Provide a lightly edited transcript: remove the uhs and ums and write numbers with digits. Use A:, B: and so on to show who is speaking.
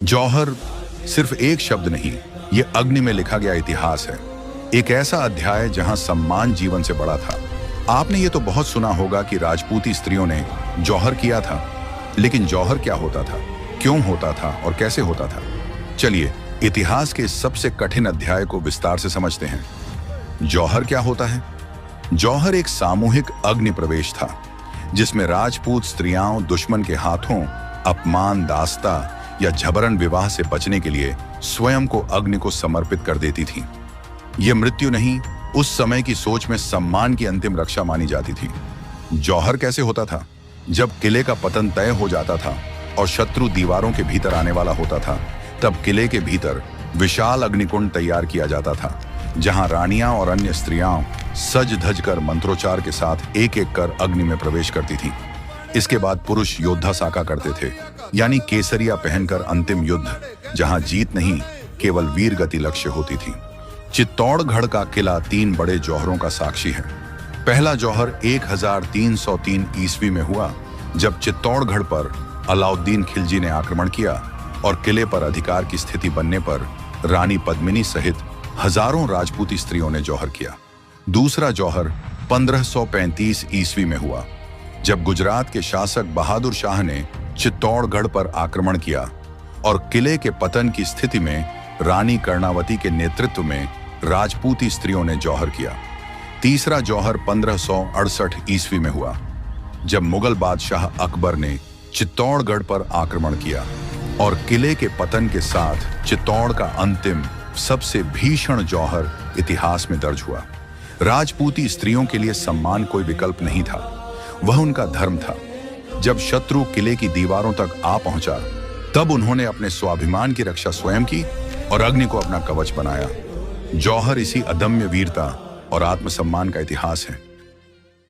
A: जौहर सिर्फ एक शब्द नहीं, ये अग्नि में लिखा गया इतिहास है। एक ऐसा अध्याय जहां सम्मान जीवन से बड़ा था। आपने ये तो बहुत सुना होगा कि राजपूती स्त्रियों ने जौहर किया था, लेकिन जौहर क्या होता था, क्यों होता था और कैसे होता था? चलिए इतिहास के सबसे कठिन अध्याय को विस्तार से समझते हैं। जौहर क्या होता है? जौहर एक सामूहिक अग्नि प्रवेश था, जिसमें राजपूत स्त्रियां दुश्मन के हाथों अपमान, दास्ता या झबरन विवाह से बचने के लिए स्वयं को अग्नि को समर्पित कर देती थीं। यह मृत्यु नहीं, उस समय की सोच में सम्मान की अंतिम रक्षा मानी जाती थी। जौहर कैसे होता था? जब किले का पतन तय हो जाता था और शत्रु दीवारों के भीतर आने वाला होता था, तब किले के भीतर विशाल अग्निकुंड तैयार किया जाता था, जहां रानियां और अन्य स्त्रियां सज धज कर मंत्रोच्चार के साथ एक एक कर अग्नि में प्रवेश करती थीं। इसके बाद पुरुष योद्धा साका करते थे, यानी केसरिया पहनकर अंतिम युद्ध, जहां जीत नहीं केवल वीर गति लक्ष्य होती थी। चित्तौड़गढ़ का किला 3 बड़े जौहरों का साक्षी है। पहला जौहर 1303 ईस्वी में हुआ, जब चित्तौड़गढ़ पर अलाउद्दीन खिलजी ने आक्रमण किया और किले पर अधिकार की स्थिति बनने पर रानी पद्मिनी सहित हजारों राजपूती स्त्रियों ने जौहर किया। दूसरा जौहर 1535 ईस्वी में हुआ, जब गुजरात के शासक बहादुर शाह ने चित्तौड़गढ़ पर आक्रमण किया और किले के पतन की स्थिति में रानी कर्णावती के नेतृत्व में राजपूती स्त्रियों ने जौहर किया। तीसरा जौहर 1568 ईस्वी में हुआ, जब मुगल बादशाह अकबर ने चित्तौड़गढ़ पर आक्रमण किया और किले के पतन के साथ चित्तौड़ का अंतिम सबसे भीषण जौहर इतिहास में दर्ज हुआ। राजपूती स्त्रियों के लिए सम्मान कोई विकल्प नहीं था, वह उनका धर्म था। जब शत्रु किले की दीवारों तक आ पहुंचा, तब उन्होंने अपने स्वाभिमान की रक्षा स्वयं की और अग्नि को अपना कवच बनाया। जौहर इसी अदम्य वीरता और आत्मसम्मान का इतिहास है।